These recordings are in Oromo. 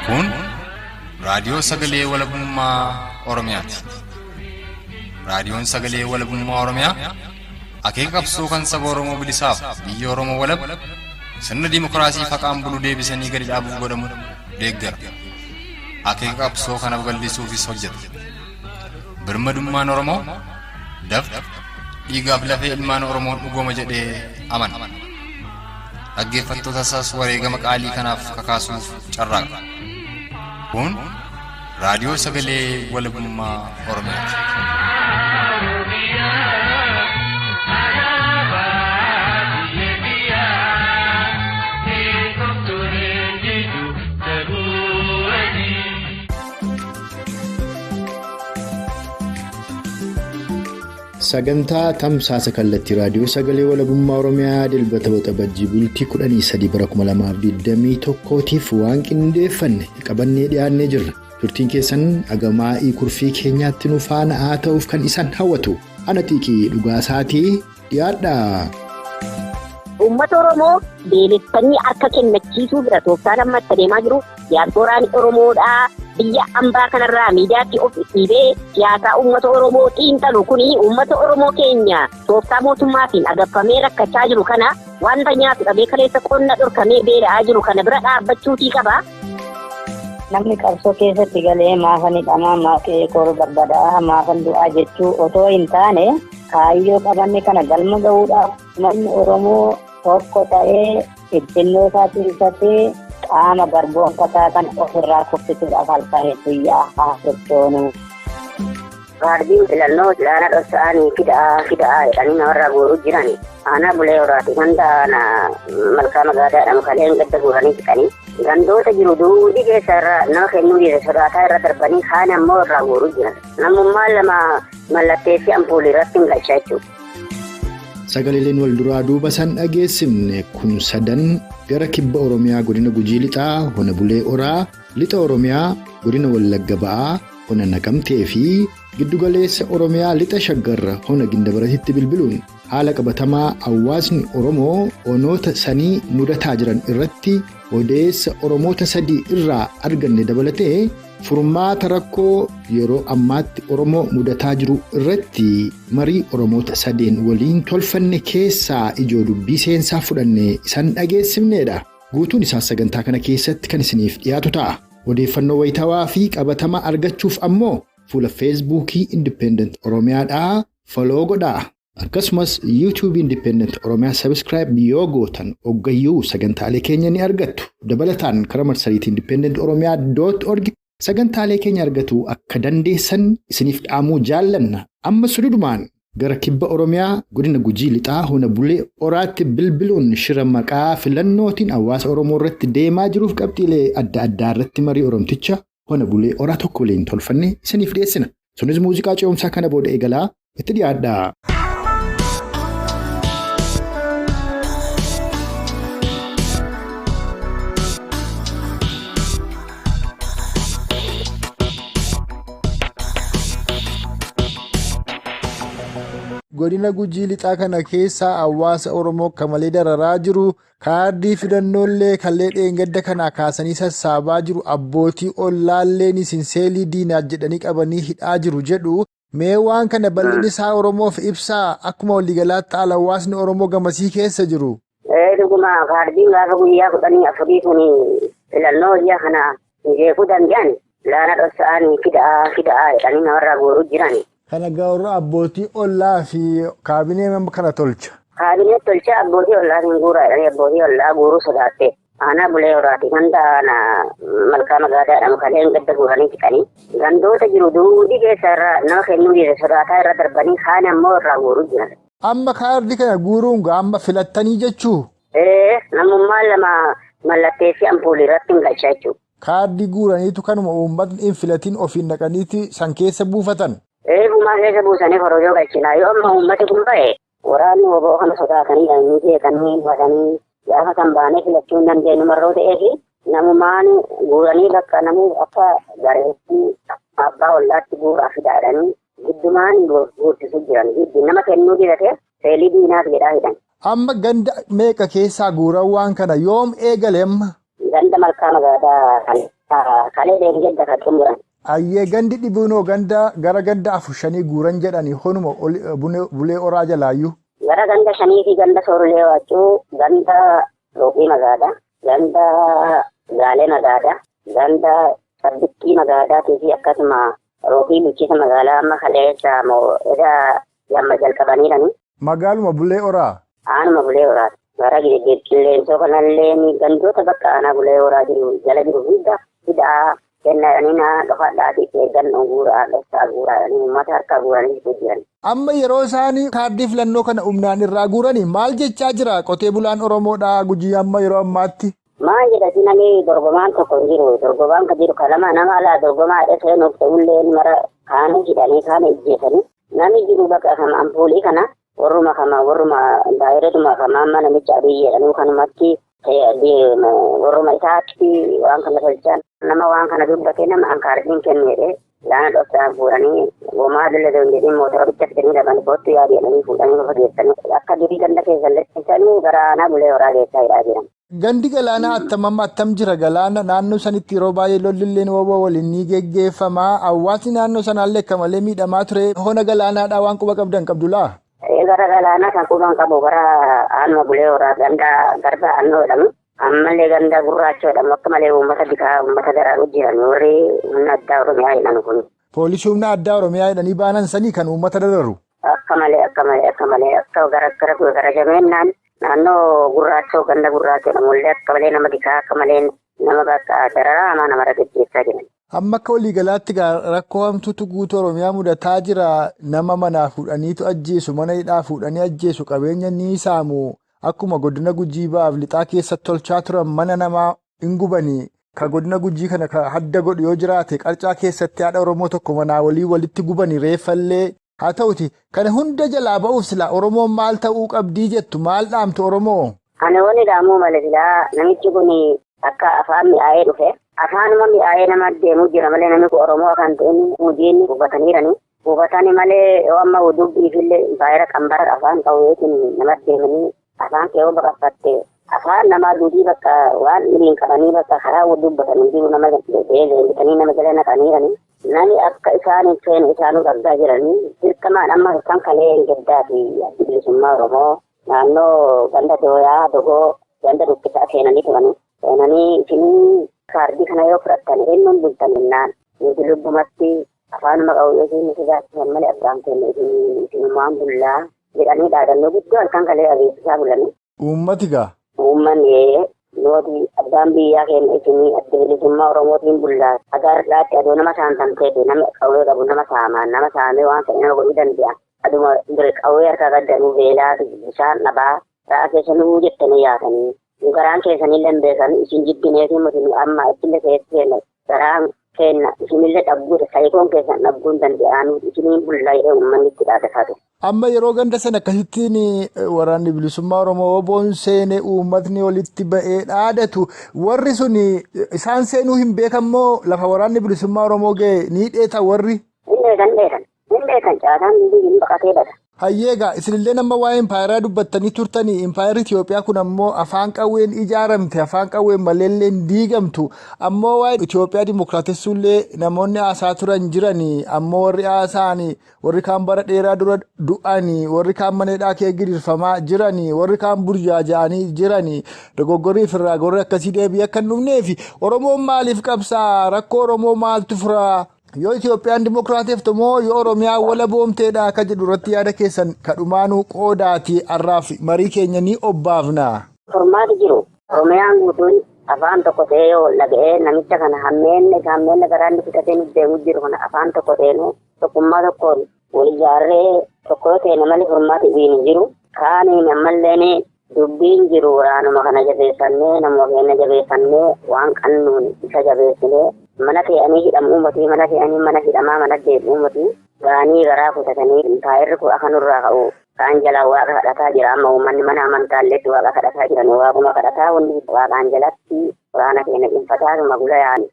Kun raadiyoo Sagalee Walabummaa Oromiyaati. Raadiyoon Sagalee Walabummaa Oromiyaa akeeka qabsoo kan saba Oromoo bilisaaf biyya Oromoo walab sirna dimokiraasii faqaan bulu deebisanii gadi dhaabuu godhamu deeggara. Akeeka qabsoo kana babal'isuufis hojjeta. Birmadummaan Oromoo dafqa dhiigaaf lafee ilmaan Oromoon dhugooma jedhee amana. Dhaggeeffattoota isaas wareegama qaalii kanaaf kakaasuuf carraaqa. Kun raadiyoo Sagalee Walabummaa Oromiyaati. Sagantaa tamsaasa kallattii raadiyoo Sagalee Walabummaa Oromiyaa dilbata waxabajjii bultii 13 bara 2021tiif waan qindeeffanne qabannee dhiyaannee jirra. Turtiin keessan agamaa'ii kurfii keenyaatti nu faana haa ta'uuf kan isaan hawwatu. Ana xiiqii dhugaasaatii dhiyaadha. Uummata Oromoo deebifanii akka kennachiisuu bira tooftaan amma itti deemaa jiru diyaaspooraan Oromoodhaa. Biyya ambaa kanarraa miidiyaatti of dhiibee siyaasaa uummata Oromoo xiinxalu kuni uummata Oromoo keenya tooftaa mootummaatiin agaffamee rakkachaa jiru kana wanta nyaatu dhabee kaleessa qonna dhorkamee beela'aa jiru kana bira dhaabbachuutii qaba. Namni qabsoo keessatti galee maafani dhamaa maaqee koru barbadaa maafan du'aa jechuu otoo hin taane kaayyoo qabanne kana galma ga'uudhaaf namni Oromoo tokko ta'ee ejjennoo isaatii ibsatee qaama garboonfataa kan ofirraa kuffisuudhaaf halkanii guyyaa haa sochoonu. Kaardiin filannoo ilaana dhoksa'anii fidaa jedhanii namarraa guuruu jirani. Aanaa bulee horaati ganda malkaa magaadaadhaan kaleen gadda guuranii fixanii. Gandoota jiru duudii keessa irraa nama kennuu dhiise sodaataa irra darbanii kaan ammoo irraa guuruu jiran. Namummaan lama mallatteessi ampuulii irratti hin galchaa jechuudha. Sagaleeleen wal duraa duuba san dhageessifne kun sadan gara kibba Oromiyaa godina Gujii Lixaa, Ona Bulee Oraa, Lixa Oromiyaa, godina Wallagga Ba'aa, Ona Naqamtee fi Giddu-galeessa Oromiyaa Lixa Shaggarra Ona Gindabaratitti bilbiluun haala qabatamaa hawaasni Oromoo onoota sanii mudataa jiran irratti odeessa Oromoota sadii irraa arganne dabalatee furmaata rakkoo yeroo ammaatti Oromoo mudataa jiru irratti marii Oromoota sadeen waliin tolfanne keessaa ijoo dubbii seensaa fudhannee isaan dhageessifneedha. Guutuun isaa sagantaa kana keessatti kan isiniif dhiyaatu ta'a. Odeeffannoo wayitawaa fi qabatamaa argachuuf ammoo fuula Feesbuukii Independent Oromiyaadhaa foloo godhaa. Akkasumas YouTube Independent Oromiyaa Subscribe yoo gootan oggayyuu sagantaalee keenya ni argattu. Dabalataan karaa marsariitii independentoromiyaa.org sagantaalee keenya argatu akka dandeessan isiniif dhaamuu jaallanna. Amma sududumaan gara kibba Oromiyaa godina Gujii Lixaa Ona Bulee Oraatti bilbiluun shira maqaa filannootiin hawaasa Oromoo irratti deemaa jiruuf qabxiilee adda addaa irratti marii Oromticha Ona Bulee Oraa tokko waliin tolfanne isiniif dhiyeessina. Sunis muuziqaa ce'umsaa kana booda eegalaa itti dhiyaadha. Godina Gujii Lixaa kana keessaa hawaasa Oromoo kamalee dararaa jiru kaardii filannoolee kallee dheengadda kana kaasanii sassaabaa jiru abbootii ollaalleen sinseelii diinaa jedhanii qabanii hidhaa jiru jedhu mee waan kana bal'inni isaa Oromoof ibsaa akkuma waliigalaatti haala hawaasni Oromoo gamasii keessa jiru. Dhuguma kaardiin gaafa guyyaa 14 kun filannoo hojii kana beekuu danda'an laana dhoksa'anii fidaa jedhanii namarraa guuruu jirani. Kana gaaruu abbootii ollaa fi kaabinee memba kana tolcha. Kaabinee tolcha abbootii ollaa hin guuraa jedhanii abbootii ollaa guuruu sodaatte. Aanaa bulee horaati ganda malkaa magaadaadhaan kaleen gadda guuranii fixanii. Gandoota jiru duudii keessa irraa nama kennuu dhiise sodaataa irra darbanii kaan ammoo irraa guuruu jiran. Amma kaardii kana guuruun amma filattanii jechuu? Namummaan lama mallatteessi ampuulii irratti hin galchaa jechuudha. Kaardii guuraniitu kanuma uummatni hin filatiin ofiin naqaniiti san keessa buufatan? Eegumaa keessa buusanii korojoo galchinaa yoo amma uummati kun ba'e waraanni oboo kana sodaatanii dhabanii beekanii hubatanii gaafa kan baanee filachuu hin dandeenyu marroo ta'eefi namummaan guuranii bakka namni akka gareetti abbaa ollaatti guuraa fidaadhanii giddumaan guutisuu jiran nama kennuu didate seelii diinaaf jedhaa hidhan. Amma ganda meeqa keessaa guuran waan kana yoom eegale amma? Ganda malkaa magaalaa kan kalee deengedda kan xumuran. Ayyee gandi dhibuunoo gara ganda afur shanii guuran jedhanii honuma bulee oraa jalaayyuu. Gara ganda shanii fi ganda soorulee waachuu ganda Roobee Magaadaa, ganda Gaalee Magaadaa, ganda Sabbitti Magaadaatii fi akkasuma Roobee Luchisa magaalaa amma kaleessa moo edaa yamma jalqabaniirani. Magaaluma bulee oraa? Aanuma bulee oraa. Gara qilleensoo kanallee gandoota bakka aanaa bulee oraa jiru jala jiru hunda hidhaa kennanii dhofadhaatiif eeggannoo guuraa dhofsaa guuraadhanii uummata harkaa guuranii jiran. Amma yeroo isaan kaardii filannoo kana humnaan irraa guuranii maal jechaa jira qotee bulaan Oromoodhaa Gujii amma yeroo ammaatti? Maal jedhati namni dorgomaan tokko jiru dorgomaan kan jiru kalama nama alaa dorgomaa seenuuf ta'ullee mara kaanii hidhanii kaanii ijjeessanii namni jiru bakka kama ampuulii kana warruma daayireetuma kama amma namicha adii jedhanuu kanumatti warruma isaatti waan kana tolchan nama waan kana dubbatee nama an kaardiin kenneedhe laana dhofsaan fuudhanii gomaa dalladoo jedhanii mootora bicha fidanii dhaban kootti yaadanii fuudhanii lafa geessanii akka durii ganda keessa leessisanii gara aanaa bulee horaa keessaa hidhaa jiran. Gandi galaanaa attam jira galaana naannoo sanitti yeroo baay'ee lollilleen woboo waliin ni geggeeffamaa hawaasni naannoo sanaallee akka malee miidhamaa ture hona galaanaadhaa waan quba qabdan qabdulaa? Gara galaanaa kan quban qabu gara aanuma bulee horaa ganda garba annoo jedhamu ammallee ganda gurraachoo jedhamu akka malee uummata bikaa uummata daraaru jiran warri humna addaa Oromiyaa jedhan kun. Poolisii humna addaa Oromiyaa jedhanii baanan sanii kan uummata dararu? Akka malee gara jameennaan naannoo gurraachoo ganda gurraachoo jedhamullee akka malee nama bikaa akka malee nama bakka dararaa hamaa nama gaggeessaa jiran. Amma akka waliigalaatti rakkoo hamtuutu guutuu Oromiyaa mudataa jira nama manaa fuudhaniitu ajjeesu mana hidhaa fuudhanii ajjeesu qabeenya ni saamu akkuma godina Gujii ba'aaf lixaa keessatti tolchaa turan mana namaa hin gubanii ka godina Gujii kana hadda godhu yoo jiraate qarcaa keessatti haadha Oromoo tokko manaa walitti gubanii reeffallee haa ta'uti kana hunda jalaa ba'uuf silaa Oromoon maal ta'uu qabdii jettu maal dhaamtu Oromoo? Ani wani dhaamuu malee silaa namichi kun akka afaan mi'aayee dhufe. Afaanuma mi'aayee nama deemuu jira malee namni kun Oromoo kan ta'in hojiin hubataniirani. Hubatani malee yoo amma dubbiifillee baay'ee qambara afaan qawweetiin nama deemanii afaan kee baqaffatte afaan namaa duudii bakka waan dhiriin qabanii bakka karaa dubbatanii jiru nama bitanii nama jala naqaniirani. Nami akka isaaniin feene isaanuu argaa jiranii dirqamaan amma kan kalee gaddaa fi bilisummaa Oromoo naannoo ganda dooyaa dogoo ganda dukkisaa seenanii turani. Seenanii isinii kaardii kana yoo fudhattan eenyuun bultan jennaan nuti lubbumatti afaanuma qawweetiin nuti gaasisan malee abbaan keenya isinumaan bullaa jedhanii dhaadannoo guddoo halkan kalee adeemsisaa bulanii. Uummati gaa? Uummanni yooti abbaan biyyaa keenya isinii adda bilisummaa Oromootiin bullaa agaarraatti adoo nama saamtamteeti nama qawwee qabu nama saamaan nama saamee waan ta'e nama godhuu danda'a. Aduma qawwee harkaa gaddanuu beelaa bishaan dhabaa ra'a keessanuu jettanii yaatanii. Garaan keessanii lambeessan isin jibbineetii mutin amma isinle keessee garaan kenna isinillee dhabbuudha sayikoon keessan dhabbuun danda'an isiniin bullaa jedhee uummanni itti dhaadataatu. Amma yeroo ganda sana akkasittiin waraanni bilisummaa Oromoo boon seenee uummatni walitti ba'ee dhaadatu warri sun isaan seenuu hin beekammoo lafa waraanni bilisummaa Oromoo ga'e ni dheeta warri? Hin dheetan caataan hin baqatee dhata. Hayyeegaa isinillee nama waa'ee impaayeraa dubbattanii turtanii impaayerri Itoophiyaa kun ammoo afaan qawween ijaaramte afaan qawween maleellee diigamtu ammoo waa'ee Itoophiyaa dimokiraatessuullee namoonni haasaa turan jiranii ammoo warri haasa'anii warri kaan bara dheeraa dura du'anii warri kaan maneedhaa kee gidirfamaa jiranii warri kaan burjaaja'anii jiranii dogoggorrii fi irraa gorri akkasii deebii akka hin dhufneefi Oromoon maaliif qabsaa rakkoo Oromoo maaltu furaa? Yoo Itoophiyaan dimokiraateef moo yoo Oromiyaan wala boomteedha akka jedhu irratti yaada keessan kadhumaanuu qoodaati har'aaf marii keenya ni obbaafna. Furmaati jiru. Oromiyaan guutuun afaan tokko ta'ee yoo laga'ee namicha kana hammeenna garaan fixatee nuti deemuu jiru kana afaan tokko ta'ee tokkummaa tokkoon wal ijaarree tokko ta'e malee furmaati hin jiru. Kaaniin ammallee dubbiin jiru waraanuma kana jabeessannee nama keenya jabeessannee waan qannuun isa jabeessinee. Mana fe'anii hidhamu uummatii mana fe'anii mana hidhamaa mana deemu uummatii ga'anii garaa kutatanii impaayerri kun akanurraa ka'u kaan jalaa waaqa kadhataa jira amma uummanni mana amantaalleetti waaqa kadhataa jiran waaquma kadhataa hundi waaqaan jalatti waraana keenya dhuunfataa magula yaani.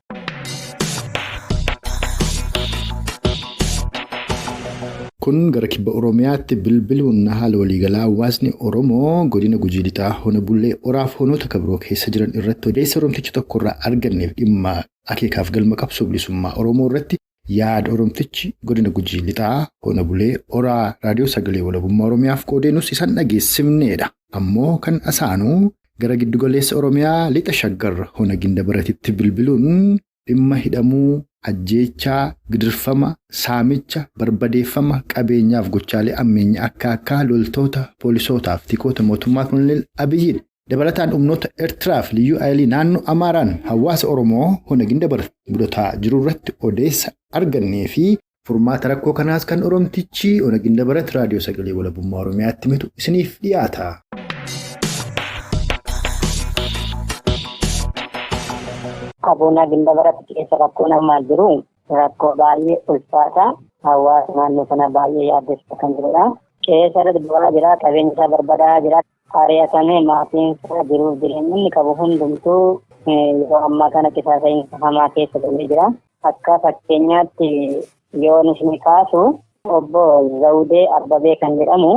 Kun gara kibba Oromiyaatti bilbiluun haala waliigalaa hawaasni Oromoo godina Gujii Lixaa hona bullee oraaf honoota kabiroo keessa jiran irratti odeessa Oromticha tokkorraa arganneef dhimma akeekaaf galma qabsoo bilisummaa Oromoo irratti yaada Oromtichi godina Gujii Lixaa hona bullee oraa raadiyoo sagalee walabummaa Oromiyaaf qoodeenus isaan dhageessifneedha. Ammoo kan asaanuu gara Giddu-galeessa Oromiyaa lixa shaggar Ona Gindabaratitti bilbiluun dhimma hidhamuu, ajjeechaa, gidirfama, saamicha, barbadeeffama, qabeenyaaf gochaalee ammeenyaa akka loltoota, poolisootaaf tikoota mootummaa Koloneel Abiyyiin dabalataan humnoota Eertiraaf liyyuu ayilii naannoo Amaaraan hawaasa Oromoo Ona Gindabarat mudataa jiru irratti odeessa argannee fi furmaata rakkoo kanaas kan Oromtichi Ona Gindabarat raadiyoo sagalee walabummaa Oromiyaatti mitu isiniif dhiyaata. Ona Gindabarat keessa rakkoo namaa jiru rakkoo baay'ee ulfaataa hawaasa naannoo sana baay'ee yaaddessa kan jirudha. Keessa irratti du'aa jira, qabeenya isaa barbadaa jira, ari'atamee maatiin isaa jiruuf jireenya inni qabu hundumtuu yeroo ammaa kana qisaasa'insa hamaa keessa galee jira. Akka fakkeenyaatti yoon isin kaasu obbo Zawudee Abbabee kan jedhamu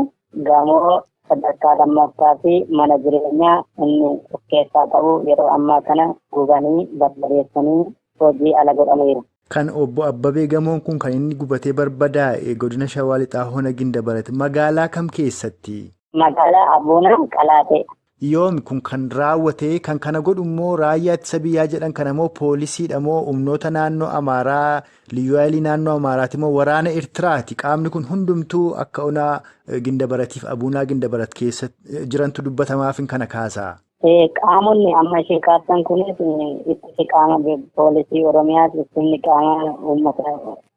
gamoo sadarkaa lammaffaa fi mana jireenyaa inni of keessaa qabu yeroo ammaa kana gubanii barbadeessanii hojii ala godhaniiru. Kan obbo Abbabee gamoon kun kan inni gubatee barbadaa'e godina Shawaa Lixaa Ona Gindabarat magaalaa kam keessatti? Magaalaa Abuunaa Qalaatee. Yoomi kun kan raawwate kan kana godhu immoo raayyaa ittisa biyyaa jedhan kana immoo poolisiidha moo humnoota naannoo Amaaraa liyyuu ayilii naannoo Amaaraati moo waraana Eertiraati? Qaamni kun hundumtuu akka Ona Gindabaratiif Abuunaa Gindabarat keessa jirantu dubbatamaaf kana kaasaa. Qaamonni amma ishee kaartan kunis itti qaama poolisii Oromiyaati, itti qaama uummata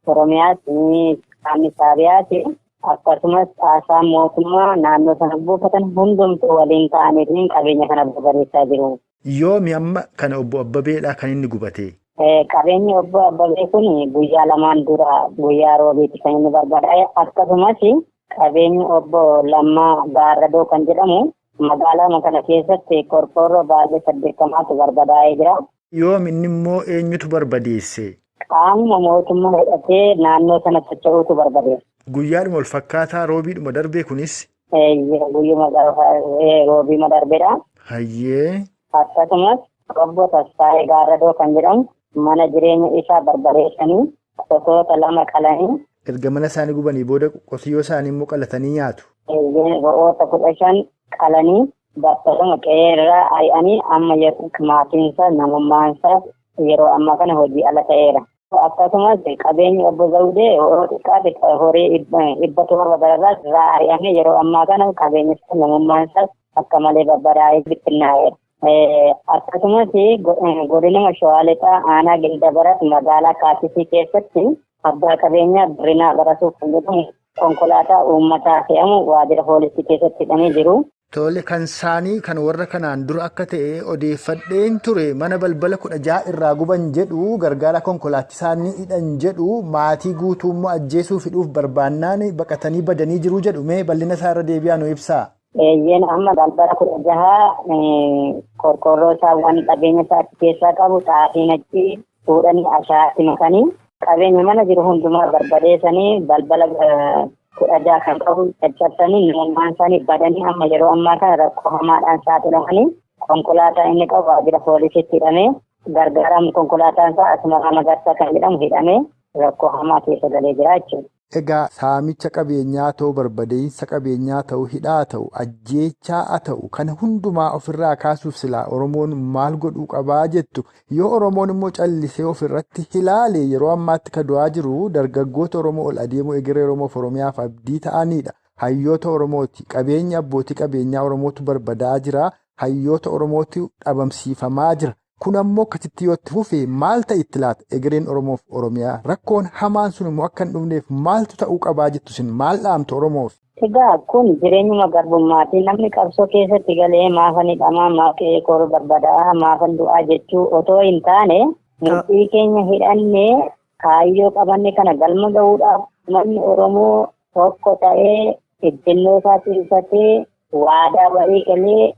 Oromiyaati, qaamni Saabiyaati. Akkasumas haasaan mootummaa naannoo sana buufatan hundumtuu waliin ta'anii qabeenya kana barbadeessaa jiru. Yoomi amma kana obbo Abbabeedha kan inni gubate? Qabeenyi obbo Abbabee kun guyyaa lamaan dura guyyaa roobiitti kan inni barbadaa'e. Akkasumas qabeenyi obbo Lammaa Gaarradoo kan jedhamu magaalaa kana keessatti qorqoorroo baay'ee 80tu barbadaa'ee jira. Yoomi inni immoo eenyutu barbadeesse? Qaamuma mootummaa hidhatee naannoo sana socho'uutu barbadeesse. Guyyaadhuma wal fakkaataa roobiidhuma darbee kunis? Guyyuma roobiima darbeedha. Hayyee. Akkasumas obbo Tasfaayee Gaarradoo kan jedhamu mana jireenya isaa barbadeessanii gosoota lama qalanii. Erga mana isaanii gubanii booda qotiyyoo isaanii immoo qalatanii nyaatu. Re'oota 15 qalanii bakka qeerraa ari'anii amma maatiinsa namummaansa yeroo ammaa kana hojii ala ta'eera. Akkasumas qabeenyi obbo Zawudee xiqqaate horii 100 dararaa irraa ari'amee yeroo ammaa kana qabeenyi namummaansa akka malee barbadaa'ee bittinnaa'eera. Akkasumas godina Shawaa Lixaa Aanaa Gindabarat magaalaa Kaasisii keessatti abbaa qabeenyaa Birrinaa Baratuu kan jedhamu konkolaataa uummataa fe'amu waajjira poolisii keessatti hidhamee jiru. Tole kan isaanii kan warra kanaan dura akka ta'e odeeffadheen ture mana balbala 16 irraa guban jedhu gargaara konkolaachisaanii hidhan jedhu maatii guutuu immoo ajjeesuu fidhuuf barbaannaan baqatanii badanii jiru jedhu mee bal'ina isaa irra deebi'aa nu ibsaa. Eeyyeen amma balbala 16 qorqoorroo isaawwan qabeenya isaa keessaa qabu xaafiin achi fuudhanii ashaatti makanii qabeenya mana jiru hundumaa barbadeessanii balbala 16 kan qabu caccabsanii namummaan isaanii badanii amma yeroo ammaa kana rakkoo hamaadhaan saaxilamanii konkolaataa inni qabu waajjira poolisiitti hidhamee gargaaramu konkolaataan isaa asuma magarsaa kan jedhamu hidhamee rakkoo hamaa keessa galee jira jechuudha. Egaa saamicha qabeenyaa ta'uu barbadeessa qabeenyaa ta'uu hidhaa ta'uu ajjeechaa ta'uu kana hundumaa ofirraa kaasuuf silaa Oromoon maal godhuu qabaa jettu yoo Oromoon immoo callisee ofirratti ilaale yeroo ammaatti ka du'aa jiru dargaggoota Oromoo ol adeemuu egeree Oromoof Oromiyaaf abdii ta'anidha. Hayyoota Oromooti qabeenya abbootii qabeenyaa Oromootu barbadaa jira hayyoota Oromootu dhabamsiifamaa jira. Kun ammoo akkasitti yoo itti fufee maal ta'a itti laata egereen Oromoof Oromiyaa rakkoon hamaan sun immoo akka hin dhufneef maaltu ta'uu qabaa jettu sin maal dhaamtu Oromoof? Egaa kun jireenyuma garbummaatiin namni qabsoo keessatti galee maafan hidhamaa maaqee koru barbadaa maafan du'aa jechuu otoo hin taane murtii keenya hidhannee kaayyoo qabanne kana galma ga'uudhaaf namni Oromoo tokko ta'ee ejjennoo isaa tirfatee waadaa walii galee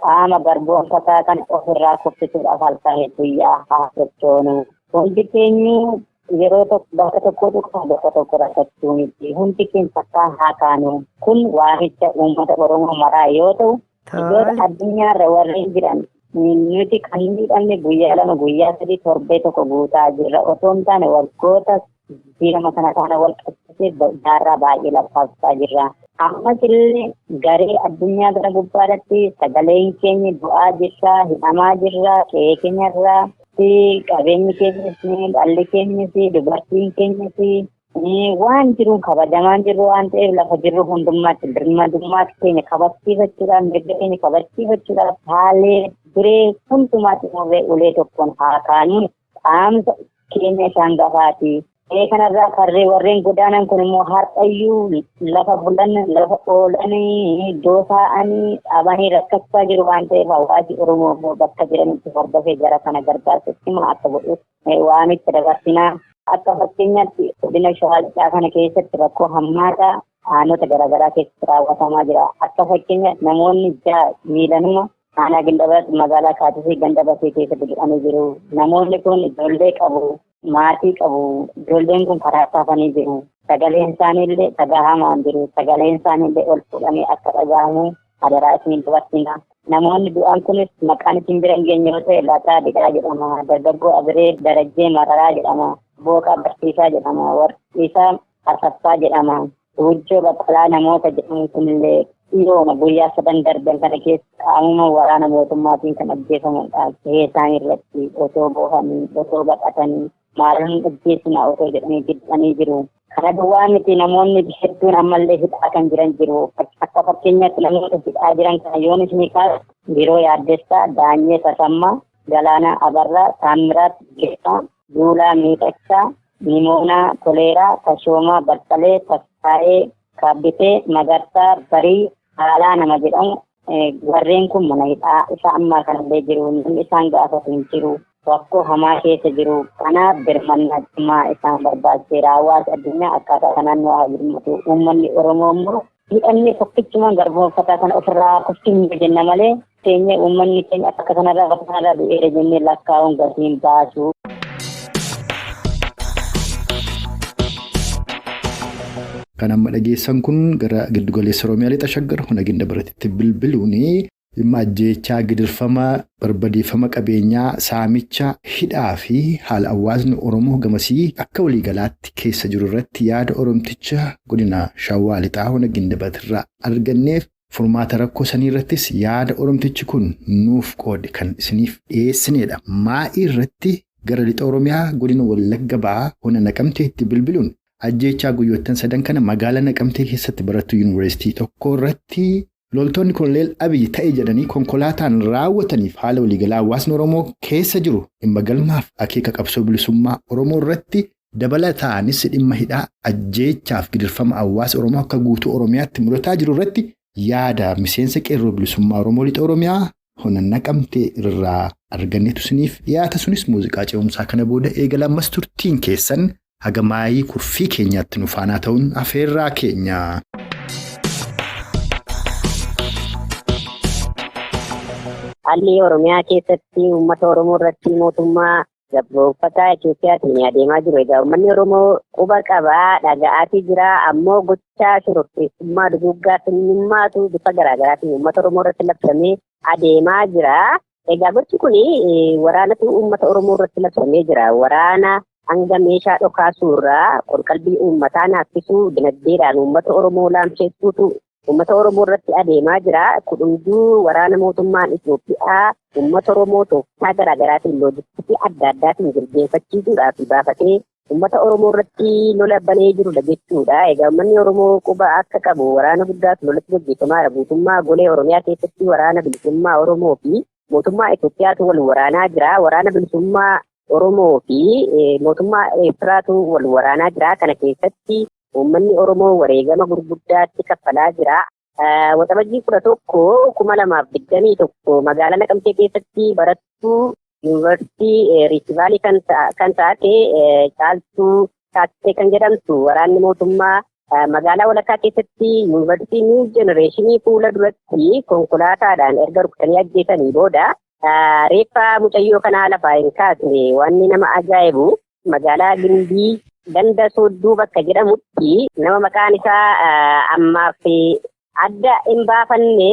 qaama garboonfataa kan ofirraa kuffisuudhaaf halkan guyyaa haa sochoonu. Hundi keenyu yeroo tokko bakka tokko rakkachuu miti. Hundi keenya akkaan haa kaanu. Kun waamicha uummata Oromoo maraa yoo ta'u, biyyoota addunyaarra warreen jiran nuti kan miidhamne guyyaa 2 guyyaa 3 torbee tokko guutaa jirra. Otoo hin taane waggoota jijjiirama kana kana wal qabsiisee jaarraa baay'ee lakkaa'aa jirra. Ammas illee garee addunyaa gara gubbaadhaatti sagaleen keenya du'aa jirra, hidhamaa jirra, qe'ee keenyarraa qabeenyi keenyas, dhalli keenyas, dubartiin keenyas waan jiruun kabajamaan jirru waan ta'eef lafa jirru hundummaatti birmadummaatti keenya kabachiifachuudhaaf, mirga keenya kabachiifachuudhaaf haalee duree hundumaatti murree ulee tokkoon haa kaanu qaamsa keenya isaan gafaati. Kanarraa karree warreen godaanan kun immoo har'ayyuu lafa bulan, lafa oolan, iddoo taa'anii dhabanii rakkachaa jiru waan ta'eef hawaasi Oromoo immoo bakka jiranitti hordofee gara kana gargaarsutti akka godhuuf waamicha dabarsinaa. Akka fakkeenyaatti godina Shawaa Lixaa kana keessatti rakkoo hammaataa aanota garaagaraa keessatti raawwatamaa jira. Akka fakkeenyaatti namoonni 6 miidhanuma Ona Gindabarat magaalaa Kaardiin Gandabatee keessatti du'anii jiru. Namoonni kun ijoollee qabu, maatii qabu. Ijoolleen kun karaa saafanii jiru. Sagaleen isaaniillee dhagahamaa jiru. Sagaleen isaaniillee ol fuudhamee akka dhagahamu adaraa isiniin dabarsina. Namoonni du'an kunis maqaan isin bira hin geenye yoo ta'e Lixaa Didhaa jedhama. Dargaggoo Abiree Darajjee Mararaa jedhama. Booqaa Barsiisaa jedhama. Warqiisaa Asaffaa jedhama. Wujjoo Baqqalaa namoota jedhamu kunillee dhiyooma guyyaa 7 darban kana keessa qaamuma waraana mootummaatiin kan ajjeefamudha. Gahee isaanii irratti otoo boohanii, otoo baqatanii, maalaan ajjeessinaa otoo jedhanii giddanii jiru. Kana duwwaa miti namoonni hedduun ammallee hidhaa kan jiran jiru. Akka fakkeenyaatti namoota hidhaa jiran kana yoon isin kaasu Biroo Yaaddessaa, Daanyee Tasammaa, Galaanaa Abarraa, Taamiraat Geessaa, Duulaa Miidhagsaa, Nimoonaa Toleeraa, Tashoomaa Baqqalee, Tasfaayee Kaabbitee, Magarsaa Barii, Haalaa nama jedhamu warreen kun mana hidhaa isa ammaa kanallee jiru. Namni isaan gaafatu hin jiru. Rakkoo hamaa keessa jiru. Kanaaf birmannaa cimaa isaan barbaachiseera. Hawaasa addunyaa akkaataa kanaan nu haa birmatu. Uummanni Oromoo immoo hidhamni tokkichumaan garboonfataa kana ofirraa kuffisuu jenna malee teenyee uummanni keenya akka kanarraa du'eera jennee lakkaa'uun gatiin baasu. Kan amma dhageessan kun gara Giddu-gala Oromiyaa Lixaa Shaggar Ona Gindabaratitti bilbiluun dhimma ajjeechaa, gidirfama, barbadeeffama qabeenyaa, saamicha, hidhaa fi haala hawaasni Oromoo gamasii akka waliigalaatti keessa jiru irratti yaada Oromticha godina Shawaa Lixaa Ona Gindabaratirraa arganneef furmaata rakkoo sanii irrattis yaada Oromtichi kun nuuf qoode kan isiniif dhiyeessinedha. Maa'ii irratti gara Lixa Oromiyaa godina Wallagga Ba'aa Ona Naqamteetti bilbiluun ajjeechaa guyyoottan 3 kana magaalaa Naqamtee keessatti Barattuu Yuunvarsitii tokko irratti loltoonni koloneel Abiyyi ta'e jedhanii konkolaataan raawwataniif haala waliigalaa hawaasni Oromoo keessa jiru dhimma galmaaf akeeka qabsoo bilisummaa Oromoo irratti dabalataanis dhimma hidhaa ajjeechaaf gidirfama hawaasa Oromoo akka guutuu Oromiyaatti mudataa jiru irratti yaada miseensa qeerroo bilisummaa Oromoo Lixa Oromiyaa Ona Naqamtee irraa arganneetu isiniif dhiyaata. Sunis muuziqaa ce'umsaa kana booda eegala ammas turtiin keessan haga maayii kurfii keenyaatti nufaanaa ta'uun afeerraa keenya. Haalli Oromiyaa keessatti uummata Oromoo irratti mootummaa gabroonfataa Itoophiyaatiin adeemaa jiru. Egaa uummanni Oromoo quba qabaa dhaga'aatii jira. Ammoo gochaa shororkeessummaa duguuggaa sanyummaatu bifa garaagaraatiin uummata Oromoo irratti labsamee adeemaa jira. Egaa gochi kun waraanatu uummata Oromoo irratti labsamee jira. Waraana hanga meeshaa dhokaasuurraa qalbii uummataa naaffisuu dinagdeedhaan uummata Oromoo laamsheessuutu uummata Oromoo irratti adeemaa jira. Kudhunduu waraana mootummaan Itoophiyaa uummata Oromoo tooftaa garaagaraatiin loojistikii adda addaatiin jilbeenfachiisuudhaaf baafatee uummata Oromoo irratti lola banee jirudha jechuudha. Egaa uummanni Oromoo quba akka qabu waraana guddaatu lolatti gaggeeffamaadha. Guutummaa golee Oromiyaa keessatti waraana bilisummaa Oromoo fi mootummaa Itoophiyaatu wal waraanaa jira. Waraana bilisummaa Oromoo fi mootummaa Eertiraatu wal waraanaa jira. Kana keessatti uummanni Oromoo wareegama gurguddaatti kaffalaa jira. Waxabajjii 11 2021 magaalaa Naqamtee keessatti Barattuu Yuunvarsitii Riifti Vaalii kan taate Caaltuu Taakkee kan jedhamtu waraanni mootummaa magaalaa walakkaa keessatti Yuunvarsitii Niw Jenereeshinii fuula duratti konkolaataadhaan erga rukutanii ajjeesanii booda reeffa mucayyoo kanaa lafaa hin kaasne. Wanni nama ajaa'ibu magaalaa Gindii ganda Soodduu bakka jedhamutti nama maqaan isaa ammaaf adda hin baafanne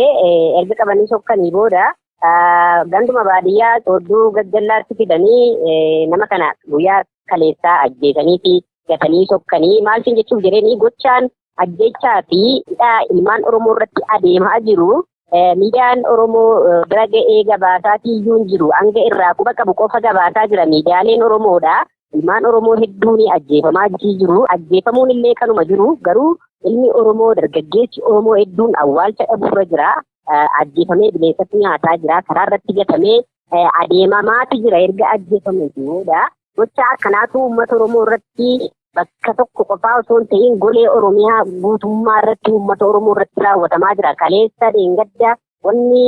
erga qabanii sokkanii booda ganduma baadiyyaa Soodduu Gajjallaatti fidanii nama kana guyyaa kaleessaa ajjeesanii fi gatanii sokkanii maal jechuuf jedhanii gochaan ajjeechaa fi hidhaa ilmaan Oromoo irratti adeemaa jiru. Miidiyaan Oromoo bira ga'ee gabaasaatii iyyuu hin jiru. Hanga irraa quba qabu qofa gabaasaa jira. Miidiyaaleen Oromoodha. Ilmaan Oromoo hedduun ajjeefamaa jiru. Ajjeefamuun illee kanuma jiru. Garuu ilmi Oromoo dargaggeessi Oromoo hedduun awwaalcha dhabuurra jira. Ajjeefamee bineensatti nyaataa jira. Karaa irratti gatamee adeemamaatu jira erga ajjeefamee booda. Gocha akkanaatu uummata Oromoo irratti bakka tokko qofaa osoo hin ta'in golee Oromiyaa guutummaa irratti uummata Oromoo irratti raawwatamaa jira. Kaleessa dheengadda wanni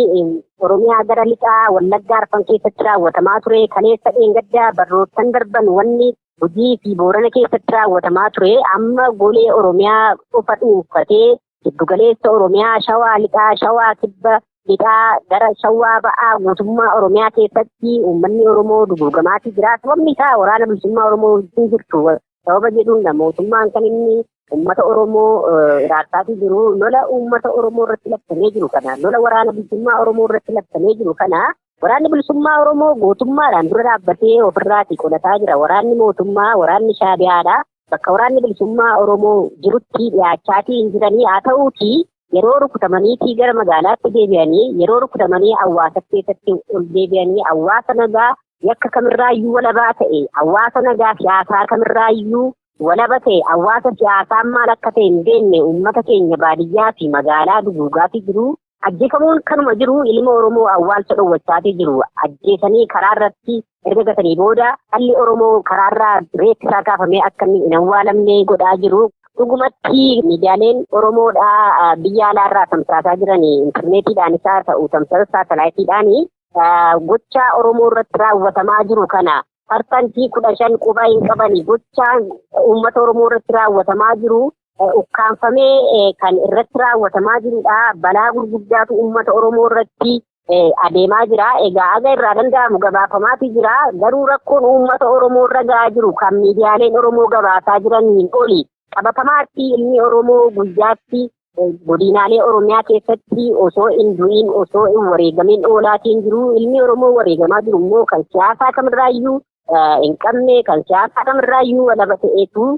Oromiyaa gara lixaa Wallaggaa Arfan keessatti raawwatamaa ture. Kaleessa dheengadda barroottan darban wanni Gujii fi Boorana keessatti raawwatamaa ture. Amma golee Oromiyaa qofa dhuunfatee giddugaleessa Oromiyaa Shawaa lixaa Shawaa kibba lixaa gara Shawaa ba'aa guutummaa Oromiyaa keessatti uummanni Oromoo duguugamaatti jira. Sababni isaa waraana bilisummaa Oromoo hin jirtu. Sababa jedhuun mootummaan kan inni uummata Oromoo raabsaatii jiru lola uummata Oromoo irratti labsamee jiru kana lola waraana bilisummaa Oromoo irratti labsamee jiru kana waraanni bilisummaa Oromoo gootummaadhaan dura dhaabbatee ofirraatii qolataa jira. Waraanni mootummaa waraanni Shaabiyaadha. Bakka waraanni bilisummaa Oromoo jirutti dhiyaachaatii hin jiranii haa ta'uutii yeroo rukutamaniitii gara magaalaatti deebi'anii yeroo rukutamanii hawaasa keessatti ol deebi'anii hawaasa nagaa yakka kamirraayyuu walabaa ta'e hawaasa nagaa siyaasaa kamirraayyuu walaba ta'e hawaasa siyaasaa maal akka ta'e hin beekne uummata keenya baadiyyaa fi magaalaa duguugaatii jiru. Ajjeefamuun kanuma jiru ilma Oromoo awwaalcha dhowwachaatii jiru. Ajjeesanii karaa irratti erga gatanii booda dhalli Oromoo karaarraa reeffisaa kaafamee akka inni hin awwaalamne godhaa jiru. Dhugumatti miidiyaaleen Oromoodhaa biyya alaarraa tamsaasaa jiran intarneetiidhaan isaa ta'u tamsaasa saatalaayitiidhaan gocha Oromoo irratti raawwatamaa jiru kana parsantii 15 quba hin qabani. Gocha uummata Oromoo irratti raawwatamaa jiru ukkaanfamee kan irratti raawwatamaa jirudha. Balaa gurguddaatu uummata Oromoo irratti adeemaa jira. Egaa aga irraa danda'amu gabaafamaatu jira. Garuu rakkoon uummata Oromoo irra gahaa jiru kan miidiyaaleen Oromoo gabaasaa jiraniin oli. Qabatamaatti ilmi Oromoo guyyaatti godinaalee Oromiyaa keessatti osoo hin du'in osoo hin wareegamin oolaatiin jiru. Ilmi Oromoo wareegamaa jiru immoo kan siyaasaa kamirraayyuu hin qabne kan siyaasaa kamirraayyuu walaba ta'eetu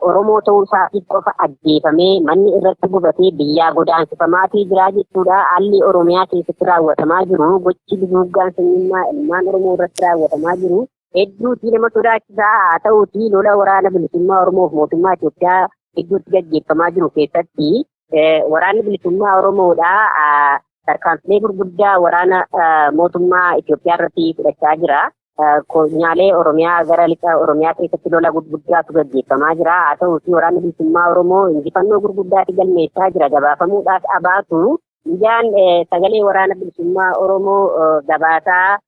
Oromoo ta'uu isaatiif qofa ajjeefamee manni irratti gubatee biyyaa godaansifamaatii jira jechuudha. Haalli Oromiyaa keessatti raawwatamaa jiru gochi duguuggaan sanyummaa ilmaan Oromoo irratti raawwatamaa jiru. Hedduutii nama sodaachisaa haa ta'uutii lola waraana bilisummaa Oromoof mootummaa Itoophiyaa hedduutti gaggeeffamaa jiru keessatti waraanni bilisummaa Oromoodhaa tarkaanfilee gurguddaa waraana mootummaa Itoophiyaa irratti fudhachaa jira. Konyaalee Oromiyaa gara lixaa Oromiyaa keessatti lola gurguddaatu gaggeeffamaa jira. Haa ta'uutii waraanni bilisummaa Oromoo injifannoo gurguddaatti galmeessaa jira. Gabaafamuudhaaf abaatu miidiyaan sagalee waraana bilisummaa Oromoo gabaasaa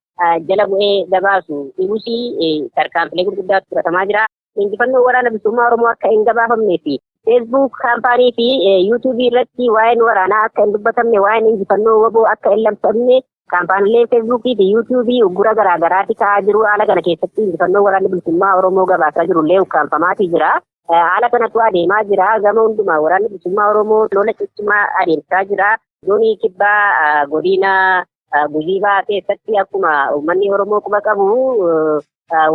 jala bu'ee gabaasu ibusii tarkaanfilee gurguddaatu fudhatamaa jira. Injifannoo waraana bilisummaa Oromoo akka hin gabaafamnee fi Facebook kaampaanii fi YouTube irratti waa'een waraanaa akka hin dubbatamne waa'een injifannoo waboo akka hin labsamne kaampaaniilee Facebook fi YouTube uggura garaagaraati ka'aa jiru. Haala kana keessatti injifannoo waraanni bilisummaa Oromoo gabaasaa jirullee ukkaanfamaatii jira. Haala kanatu adeemaa jira. Gama hundumaa waraanni bilisummaa Oromoo lola ciccimaa adeemsaa jira. Zoonii kibbaa godina Gujii keessatti akkuma uummanni Oromoo quba qabu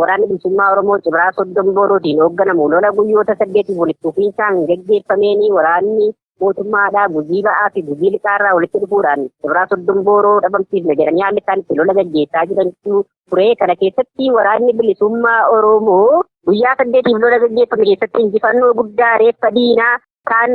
waraanni bilisummaa Oromoo Cibraa Soddom Boorootiin hoogganamu lola guyyoota 8 walitti fufiinsaan gaggeeffameeni waraanni mootummaadhaa Gujii ba'aa fi Gujii lixaarraa walitti dhufuudhaan Cibraa Soddom Booroo dhabamsiifne jedhanii haalli isaan itti lola gaggeessaa jirantu ture. Kana keessatti waraanni bilisummaa Oromoo guyyaa 8 lola gaggeeffame keessatti injifannoo guddaa reeffa diinaa kan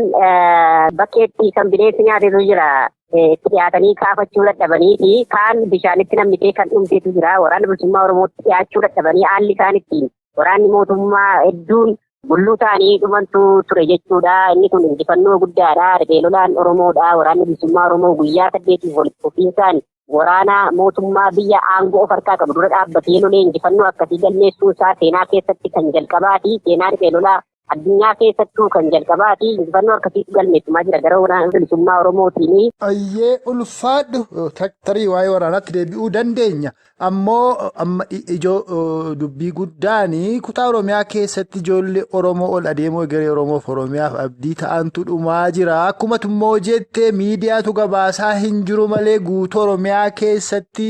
bakkeetti kan bineensi nyaatetu jira. Itti dhiyaatanii kaafachuu dadhabanii fi kaan bishaanitti namnitee kan dhumteetu jira. Waraanni bilisummaa Oromootti dhiyaachuu dadhabanii haalli isaan ittiin waraanni mootummaa hedduun bulluu ta'anii dhumantu ture jechuudha. Inni kun injifannoo guddaadha. Riphee lolaan Oromoodha. Waraanni bilisummaa Oromoo guyyaa 8 walitti fufiinsaan waraana mootummaa biyya aangoo of harkaa qabu dura dhaabbatee lolee injifannoo akkasii galmeessuu isaa seenaa keessatti kan jalqabaati. Seenaa riphee lolaa addunyaa keessattuu kan jalqabaati injifannoo akkasiitu galmeeffamaa jira gara waraana bilisummaa Oromootiin. Ayyee ulfaadhu tarii waa'ee waraanaatti deebi'uu dandeenya. Ammoo amma ijoo dubbii guddaanii kutaa Oromiyaa keessatti ijoollee Oromoo ol adeemoo garee Oromoof Oromiyaaf abdii ta'antu dhumaa jira. Akkuma tummoo jettee miidiyaatu gabaasaa hin jiru malee guutuu Oromiyaa keessatti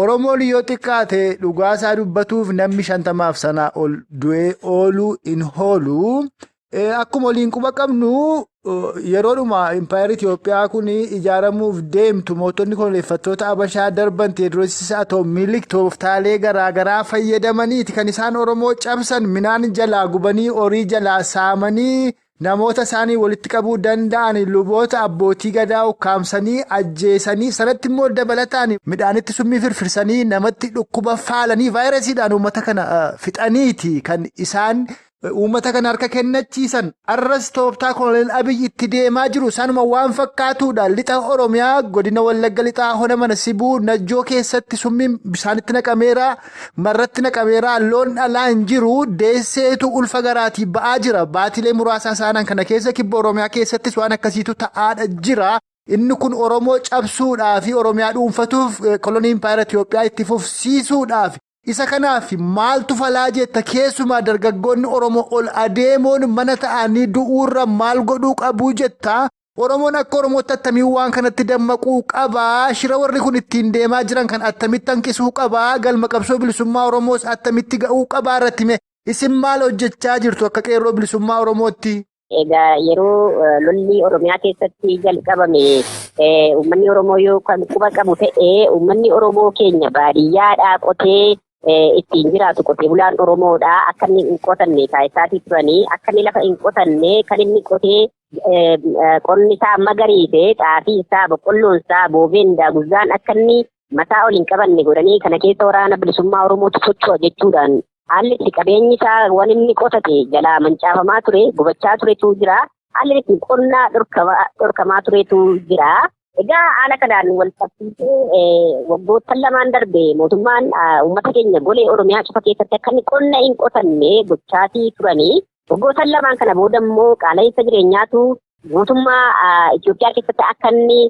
Oromoon yoo xiqqaate dhugaasaa dubbatuuf namni 50 sanaa ol du'ee ooluu hin oolu. Akkuma waliin quba qabnu yeroodhuma impaayera Itoophiyaa kun ijaaramuuf deemtu mootonni koloneeffattoota Abashaa darban Teediroosisaa ta'u milik tooftaalee garaagaraa fayyadamaniiti kan isaan Oromoo cabsan midhaan jalaa gubanii horii jalaa saamanii namoota isaanii walitti qabuu danda'an luboota abbootii gadaa ukkaamsanii ajjeesanii sanatti immoo dabalataan midhaanitti summii firfirsanii namatti dhukkuba faalanii vaayirasiidhaan uummata kana fixaniiti kan isaan. Uummata kana harka kennachiisan arras tooftaa koloneel Abiyyi itti deemaa jiru sanuma waan fakkaatuudha. Lixa Oromiyaa godina Wallagga Lixaa hona mana sibuu najjoo keessatti summiin bisaanitti naqameera marratti naqameera loon dhalaa hin jiru deesseetu ulfa garaatii ba'aa jira. Baatilee muraasaa isaanaan kana keessa kibba Oromiyaa keessattis waan akkasiitu ta'aadha jira. Inni kun Oromoo cabsuudhaa fi Oromiyaa dhuunfatuuf kolonii impaayera Itoophiyaa itti fufsiisuudhaaf. Isa kanaaf maaltu falaa jetta keessumaa dargaggoonni Oromoo ol adeemoon mana ta'anii du'uurra maal godhuu qabu jetta. Oromoon akka Oromootti attamiin waan kanatti dammaquu qabaa. Shira warri kun ittiin deemaa jiran kan attamitti hanqisuu qabaa. Galma qabsoo bilisummaa Oromoos attamitti ga'uu qabaa irratti mee isin maal hojjechaa jirtu akka qeerroo bilisummaa Oromootti? Egaa yeroo lolli Oromiyaa keessatti jalqabame uummanni Oromoo yoo kan quba qabu ta'ee uummanni Oromoo keenya baadiyyaadhaa qotee ittiin jiraatu qotee bulaan Oromoodha. Akka inni hin qotanne taasisaatii turanii akka inni lafa hin qotanne kan inni qotee qonni isaa magariise xaafii isaa boqqolloon isaa boobeen daaguzaan akka inni mataa ol hin qabanne godhanii kana keessa waraana bilisummaa Oromootu socho'a jechuudhaan haalli itti qabeenyi isaa waan inni qotate jalaa mancaafamaa ture gubachaa turetu jira. Haalli itti qonnaa dhorkamaa turetu jira. Egaa haala kanaan wal qabsiisee waggoottan lamaan darbe mootummaan uummata keenya golee Oromiyaa cufa keessatti akka inni qonna hin qotanne gochaatii turanii waggoottan lamaan kana booda immoo qaala'insa jireenyaatu mootummaa Itoophiyaa keessatti akka inni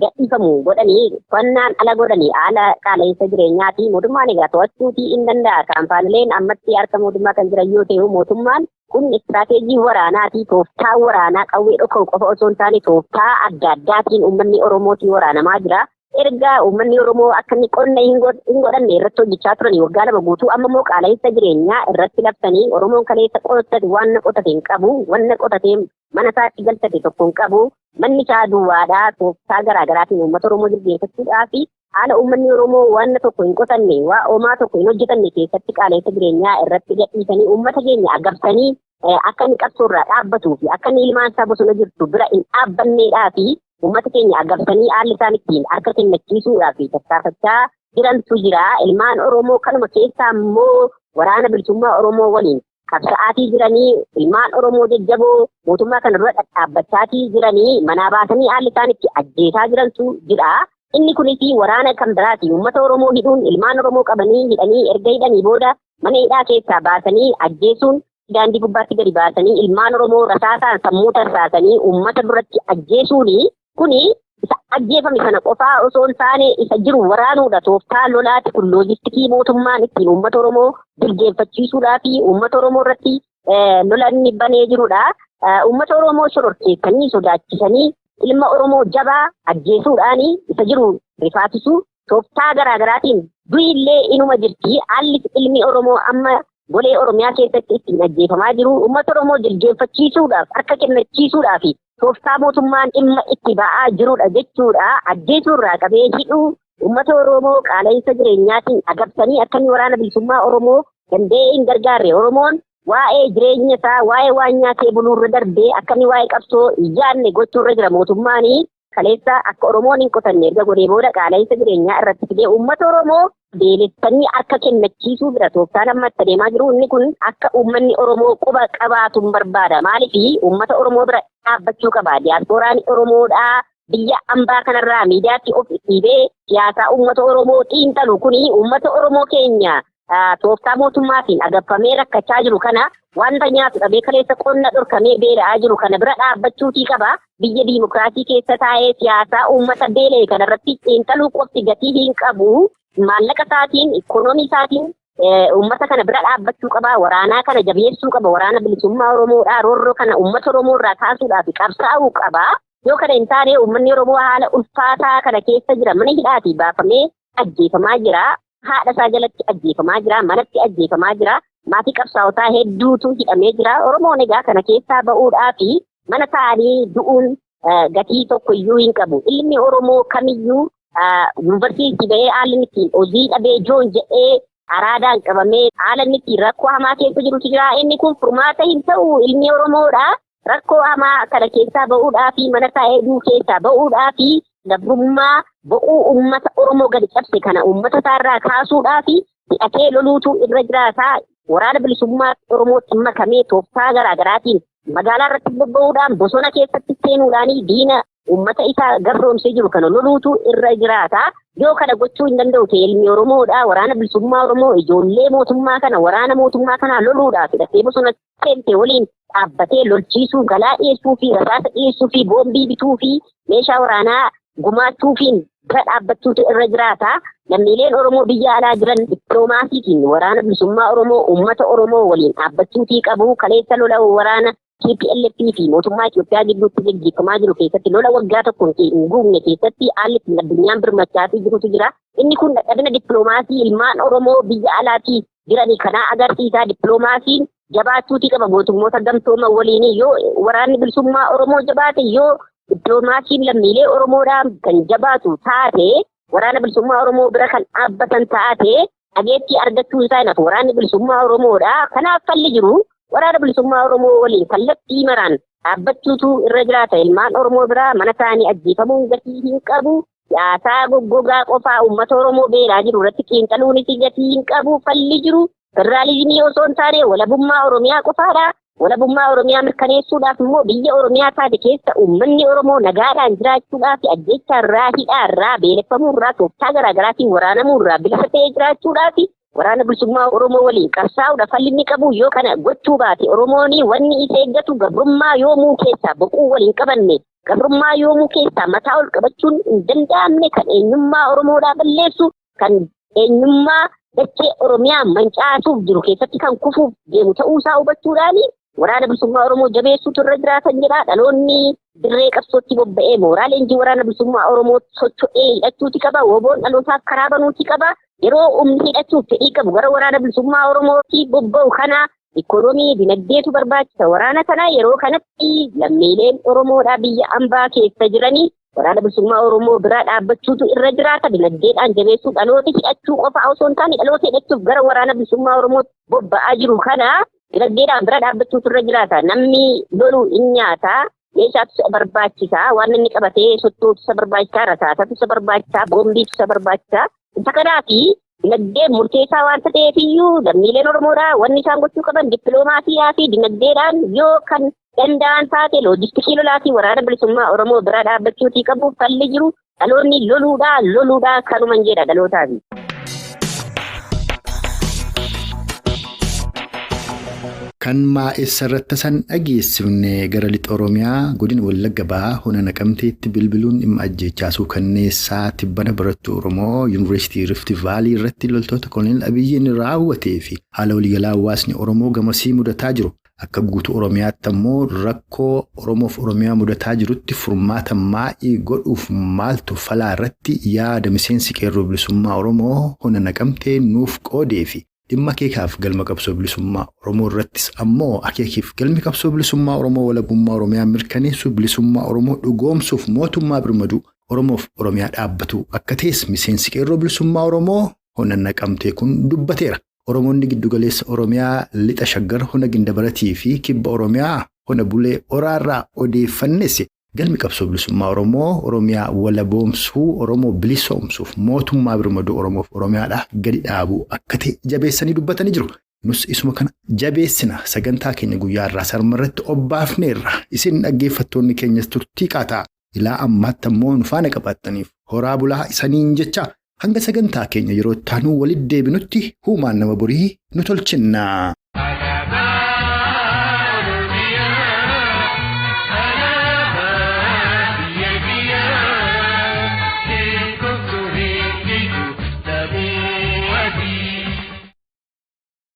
gadhiifamu godhanii qonnaan ala godhanii haala qaala'insa jireenyaati. Mootummaan egaa to'achuutii hin danda'a. Kaampaaniileen ammatti harka mootummaa kan jiran yoo ta'u mootummaan kun istiraateejii waraanaati. Tooftaa waraanaa qawwee dhoka'u qofa osoo hin taane tooftaa adda addaatiin uummanni Oromootiin waraanamaa jira. Erga uummanni Oromoo akka inni qonna hin godhanne irratti hojjechaa turanii waggaa lama guutuu amma immoo qaala'insa jireenyaa irratti labsanii Oromoon kaleessa qotate waan qotate hin qabu. Waan qotatee mana isaatti galchate tokko hin qabu. Manni isaa duwwaadhaa tooftaa garaagaraatiin uummata Oromoo jilbeeffachuudhaa fi haala uummanni Oromoo waan tokko hin qotanne waa homaa tokko hin hojjetanne keessatti qaala'insa jireenyaa irratti gadhiisanii uummata keenya agabsanii akka inni qabsoorraa dhaabbatuu fi akka inni ilmaan isaa bosona jirtu bira hin dhaabbanneedhaa fi uummata keenya agabsanii haalli isaan ittiin harka kennachiisuudhaa fi tattaafachaa jirantu jira. Ilmaan Oromoo kanuma keessaa immoo waraana bilisummaa Oromoo waliin qabsa'aatii jiranii ilmaan Oromoo jajjaboo mootummaa kana dura dhaabbachaatii jiranii manaa baasanii haalli isaan itti ajjeesaa jirantu jira. Inni kunis waraana kan biraati. Uummata Oromoo hidhuun ilmaan Oromoo qabanii hidhanii erga hidhanii booda mana hidhaa keessaa baasanii ajjeesuun daandii gubbaatti gadi baasanii ilmaan Oromoo rasaasaan sammuu tarsaasanii uummata duratti ajjeesuuni kuni isa ajjeefame sana qofaa osoo hin taane isa jiru waraanuudha. Tooftaa lolaati kun loojistikii mootummaan ittiin uummata Oromoo jilbeeffachiisuudhaa fi uummata Oromoo irratti lola inni banee jirudha. Uummata Oromoo shororkeessanii sodaachisanii ilma Oromoo jabaa ajjeesuudhaani isa jiru rifaatisu tooftaa garaagaraatiin du'illee inuma jirti. Haalli ilmi Oromoo amma golee Oromiyaa keessatti ittiin ajjeefamaa jiru uummata Oromoo jilbeeffachiisuudhaaf harka kennachiisuudhaa fi tooftaa mootummaan dhimma itti ba'aa jirudha jechuudha. Ajjeesuurraa qabee hidhuu uummata Oromoo qaala'insa jireenyaatiin agabsanii akka inni waraana bilisummaa Oromoo danda'ee hin gargaarre Oromoon waa'ee jireenya isaa waa'ee waan nyaatee buluurra darbee akka inni waa'ee qabsoo ijaanne gochuurra jira. Mootummaanii kaleessa akka Oromoon hin qotanne erga godhee booda qaala'insa jireenyaa irratti fidee uummata Oromoo beelessanii akka kennachiisuu bira tooftaan amma itti adeemaa jiru. Inni kun akka uummanni Oromoo quba qabaatuun barbaada. Maaliif uummata Oromoo bira dhaabbachuu qaba. Diyaaspooraan Oromoodhaa biyya ambaa kanarraa miidiyaatti of dhiibee siyaasaa uummata Oromoo xiinxalu kuni uummata Oromoo keenya tooftaa mootummaatiin agabfamee rakkachaa jiru kana wanta nyaatu dhabee kaleessa qonna dhorkamee beela'aa jiru kana bira dhaabbachuutii qaba. Biyya diimokiraasii keessa taa'ee siyaasaa uummata beela'e kanarratti xiinxaluu qofti gatii hin qabu. Maallaqa isaatiin, ikoonoomii isaatiin uummata kana bira dhaabbachuu qaba. Waraanaa kana jabeessuu qaba. Waraana bilisummaa Oromoodhaa roorroo kana uummata Oromoo irraa kaasuudhaaf qabsaa'uu qaba. Yoo kana hin taane uummanni Oromoo haala ulfaataa kana keessa jira. Mana hidhaatii baafamee ajjeefamaa jira. Haadha isaa jalatti ajjeefamaa jira. Manatti ajjeefamaa jira. Maatii qabsaa'otaa hedduutu hidhamee jira. Oromoon egaa kana keessaa ba'uudhaa fi mana taa'anii du'uun gatii tokko iyyuu hin qabu. Ilmi Oromoo kamiyyuu yuunivarsiitii ba'ee haalli ittiin hojii dhabee joon jedhee araadaan qabamee haala ittiin rakkoo hamaa keessa jirutu jira. Inni kun furmaata hin ta'u. Ilmi Oromoodha. Rakkoo hamaa kana keessaa ba'uudhaa fi mana taa'ee du'uu keessaa ba'uudhaa fi gabrummaa bo'uu uummata Oromoo gadi cabse kana uummata isaarraa kaasuudhaa fi hidhatee loluutu irra jiraataa. Waraana bilisummaa Oromootti makamee tooftaa garaagaraatiin magaalaa irratti bobba'uudhaan bosona keessatti seenuudhaan diina uummata isaa gabroomsee jiru kana loluutu irra jiraata. Yoo kana gochuu hin danda'u ta'e ilmi Oromoodha. Waraana bilisummaa Oromoo ijoollee mootummaa kana waraana mootummaa kana loluudhaaf hidhatee bosona seente waliin dhaabbatee lolchiisuu, galaa dhiyeessuu fi rasaasa dhiyeessuu fi boombii bituu fi meeshaa waraanaa gumaachuufiin bira dhaabbachuutu irra jiraata. Lammiileen Oromoo biyya alaa jiran dippiloomaasiitiin waraana bilisummaa Oromoo uummata Oromoo waliin dhaabbachuutii qabu. Kaleessa lola waraana TPLF fi mootummaa Itoophiyaa gidduutti gaggeeffamaa jiru keessatti lola waggaa tokkoon hin guunne keessatti haalli addunyaan birmachaatii jirutu jira. Inni kun dadhabina dippiloomaasii ilmaan Oromoo biyya alaatii jiranii kanaa agarsiisaa. Dippiloomaasiin jabaachuutii qaba. Mootummoota gamtooma waliin yoo waraanni bilisummaa Oromoo jabaate, yoo dippiloomaasiin lammiilee Oromoodhaan kan jabaatu taate, waraana bilisummaa Oromoo bira kan dhaabbatan taate dhageettii argachuu isaa naf waraanni bilisummaa Oromoodha. Kanaaf falli jiru waraana bilisummaa Oromoo waliin kallattii maraan dhaabbachuutu irra jiraata. Ilmaan Oromoo biraa mana isaanii ajjeefamuun gatii hin qabu. Siyaasaa goggogaa qofaa uummata Oromoo beelaa jiru irratti xiinxaluunis gatii hin qabu. Falli jiru federaalizimii osoo hin taane walabummaa Oromiyaa qofaadha. Walabummaa Oromiyaa mirkaneessuudhaaf immoo biyya Oromiyaa taate keessa uummanni Oromoo nagaadhaan jiraachuudhaaf ajjeechaarraa, hidhaarraa, beeleffamuurraa, tooftaa garaagaraatiin waraanamuurraa bilisa ta'ee jiraachuudhaaf waraana bilisummaa Oromoo waliin qabsaa'uudha falli inni qabu. Yoo kana gochuu baate Oromoon wanni isa eeggatu gabrummaa yoomuu keessaa boquu waliin qabanne, gabrummaa yoomuu keessaa mataa ol qabachuun hin danda'amne, kan eenyummaa Oromoodhaa balleessu, kan eenyummaa dachee Oromiyaa mancaasuuf jiru keessatti kan kufuuf deemu ta'uusaa hubachuudhaani waraana bilisummaa Oromoo jabeessuutu irra jiraatan jedha. Dhaloonni dirree qabsootti bobba'ee mooraa leenjii waraana bilisummaa Oromoo socho'ee hidhachuuti qaba. Woboon dhalootaaf karaa banuuti qaba. Yeroo humni hidhachuuf fedhii qabu gara waraana bilisummaa Oromootti bobba'u kana ikoonoomii dinagdeetu barbaachisa. Waraana kana yeroo kanatti lammiileen Oromoodhaa biyya ambaa keessa jiranii waraana bilisummaa Oromoo biraa dhaabbachuutu irra jiraata. Dinagdeedhaan jabeessuu, dhaloota hidhachuu qofa osoo hin taane dhaloota hidhachuuf gara waraana bilisummaa Oromootti bobba'aa jiru kana dinagdeedhaan bira dhaabbachuutu irra jiraata. Namni lolu hin nyaata. Meeshaatu isa barbaachisa. Waan inni qabatee sochootu isa barbaachisa. Rasaasatu isa barbaachisa. Boombiitu isa barbaachisa. Isa kanaafi dinagdee murteessaa waan ta'eef iyyuu lammiileen Oromoodhaa wanni isaan gochuu qaban dippiloomaasiyaa fi dinagdeedhaan yoo kan danda'an taate loojistikii lolaatii waraana bilisummaa Oromoo bira dhaabbachuutii qabu. Falli jiru dhaloonni loluudhaa kanuman jedha dhalootaati. Kan maa'essa irratti san dhageessifne gara lixa Oromiyaa godina Wallagga Bahaa Ona Naqamteetti bilbiluun dhimma ajjeechaasuu kanneessaa tibbana Barattuu Yuunvarsitii Yuunvarsitii Riifti Vaalii irratti loltoota Koloneel Abiyyiin raawwatee fi haala waliigalaa hawaasni Oromoo gamasii mudataa jiru. Akka guutuu Oromiyaatti ammoo rakkoo Oromoof Oromiyaa mudataa jirutti furmaata maa'ii godhuuf maaltu falaa irratti yaada miseensi qeerroo bilisummaa Oromoo Ona Naqamtee nuuf qoodee fi dhimma akeekaaf galma qabsoo bilisummaa Oromoo irrattis ammoo akeekiif galmi qabsoo bilisummaa Oromoo walabummaa Oromiyaa mirkaneessuu bilisummaa Oromoo dhugoomsuuf mootummaa birmaduu Oromoof Oromiyaa dhaabbatu akka ta'es miseensi qeerroo bilisummaa Oromoo Ona Naqamtee kun dubbateera. Oromoonni Giddu-galeessa Oromiyaa lixa Shaggar Ona Gindabaratii fi kibba Oromiyaa Ona Bulee Oraarraa odeeffannesse galmi qabsoo bilisummaa Oromoo Oromiyaa walaboomsuu Oromoo bilisoomsuuf mootummaa birmaduu Oromoof Oromiyaadhaa gadi dhaabuu akka ta'e jabeessanii dubbatanii jiru. Nus isuma kana jabeessina sagantaa keenya guyyaa irraa sarmarratti obbaafneerra. Isin dhaggeeffattoonni keenyas turtii qaataa ilaa ammaatti ammoo nu faana qabattaniif horaa bulaa isaniin jecha hanga sagantaa keenya yeroo taanuu walitti deebinutti huumaan nama borii nu tolchinna.